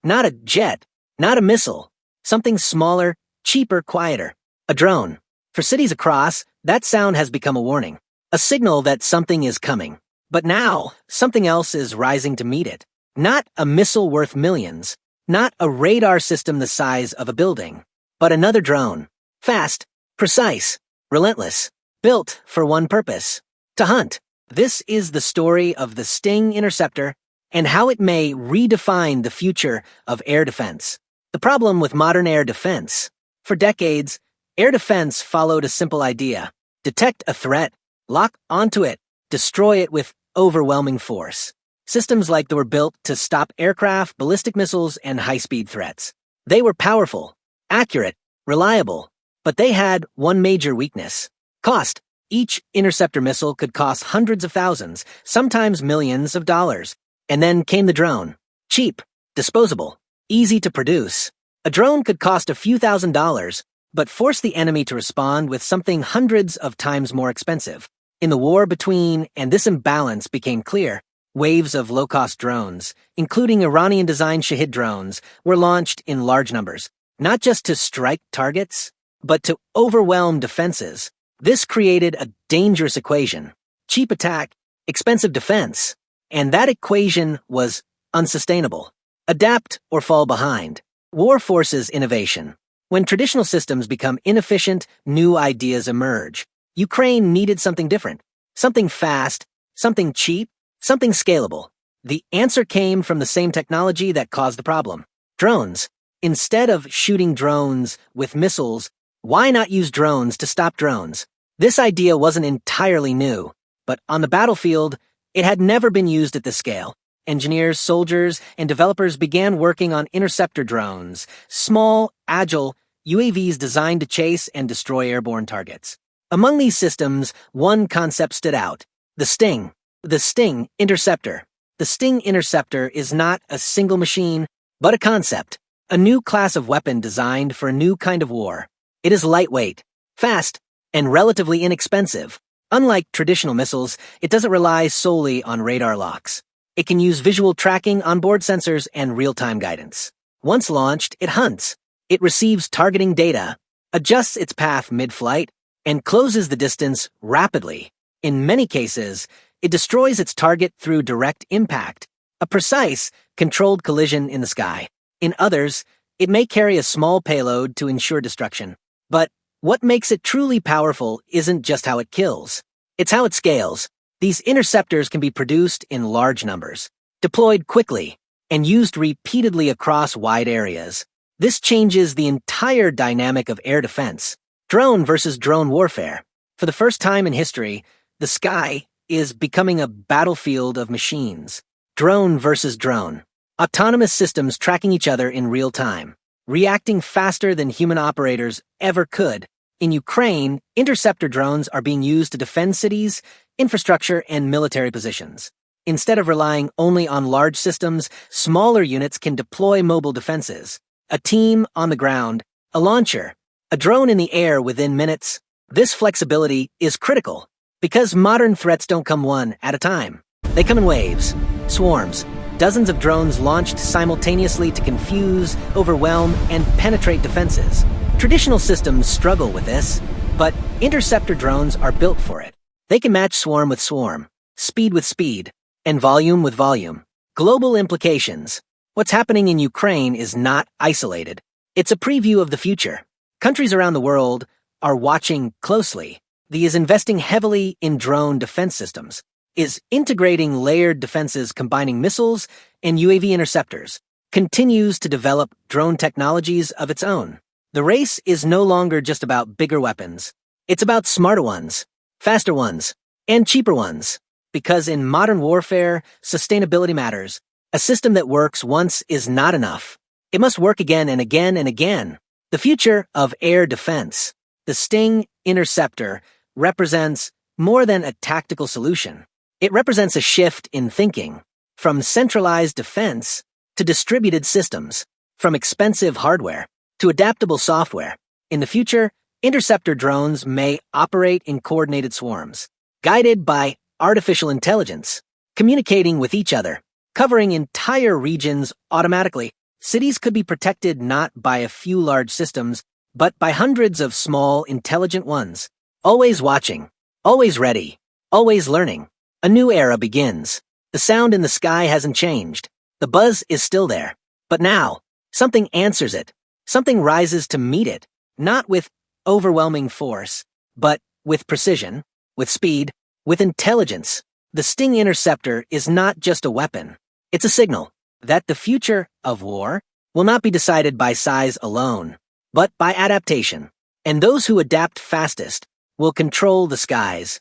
Not a jet, not a missile. Something smaller, cheaper, quieter. A drone. For cities across, that sound has become a warning. A signal that something is coming. But now, something else is rising to meet it. Not a missile worth millions. Not a radar system the size of a building. But another drone. Fast, precise, relentless. Built for one purpose. To hunt. This is the story of the Sting Interceptor and how it may redefine the future of air defense. The problem with modern air defense. For decades, air defense followed a simple idea. Detect a threat, lock onto it, destroy it with overwhelming force. Systems like that were built to stop aircraft, ballistic missiles, and high-speed threats. They were powerful, accurate, reliable, but they had one major weakness. Cost. Each interceptor missile could cost hundreds of thousands, sometimes millions of dollars. And then came the drone. Cheap, disposable, easy to produce. A drone could cost a few $1,000s, but force the enemy to respond with something hundreds of times more expensive. In the war between, and this imbalance became clear, waves of low-cost drones, including Iranian-designed Shahid drones, were launched in large numbers, not just to strike targets, but to overwhelm defenses. This created a dangerous equation. Cheap attack, expensive defense. And that equation was unsustainable. Adapt or fall behind. War forces innovation. When traditional systems become inefficient, new ideas emerge. Ukraine needed something different. Something fast, something cheap, something scalable. The answer came from the same technology that caused the problem. Drones. Instead of shooting drones with missiles, why not use drones to stop drones? This idea wasn't entirely new, but on the battlefield, it had never been used at this scale. Engineers, soldiers, and developers began working on interceptor drones, small, agile UAVs designed to chase and destroy airborne targets. Among these systems, one concept stood out: the Sting. The Sting Interceptor. The Sting Interceptor is not a single machine, but a concept, a new class of weapon designed for a new kind of war. It is lightweight, fast, and relatively inexpensive. Unlike traditional missiles, it doesn't rely solely on radar locks. It can use visual tracking, onboard sensors, and real-time guidance. Once launched, it hunts. It receives targeting data, adjusts its path mid-flight, and closes the distance rapidly. In many cases, it destroys its target through direct impact, a precise, controlled collision in the sky. In others, it may carry a small payload to ensure destruction. But what makes it truly powerful isn't just how it kills. It's how it scales. These interceptors can be produced in large numbers, deployed quickly, and used repeatedly across wide areas. This changes the entire dynamic of air defense. Drone versus drone warfare. For the first time in history, the sky is becoming a battlefield of machines. Drone versus drone. Autonomous systems tracking each other in real time, reacting faster than human operators ever could. In Ukraine, interceptor drones are being used to defend cities, infrastructure, and military positions. Instead of relying only on large systems, smaller units can deploy mobile defenses. A team on the ground, a launcher, a drone in the air within minutes. This flexibility is critical because modern threats don't come one at a time. They come in waves, swarms, dozens of drones launched simultaneously to confuse, overwhelm, and penetrate defenses. Traditional systems struggle with this, but interceptor drones are built for it. They can match swarm with swarm, speed with speed, and volume with volume. Global implications. What's happening in Ukraine is not isolated. It's a preview of the future. Countries around the world are watching closely. The is investing heavily in drone defense systems, is integrating layered defenses combining missiles and UAV interceptors, continues to develop drone technologies of its own. The race is no longer just about bigger weapons. It's about smarter ones, faster ones, and cheaper ones. Because in modern warfare, sustainability matters. A system that works once is not enough. It must work again and again and again. The future of air defense. The Sting Interceptor represents more than a tactical solution. It represents a shift in thinking, from centralized defense to distributed systems, from expensive hardware to adaptable software. In the future, interceptor drones may operate in coordinated swarms, guided by artificial intelligence, communicating with each other, covering entire regions automatically. Cities could be protected not by a few large systems, but by hundreds of small, intelligent ones. Always watching, always ready, always learning. A new era begins. The sound in the sky hasn't changed. The buzz is still there. But now, something answers it. Something rises to meet it, not with overwhelming force, but with precision, with speed, with intelligence. The Sting interceptor is not just a weapon. It's a signal that the future of war will not be decided by size alone, but by adaptation. And those who adapt fastest will control the skies.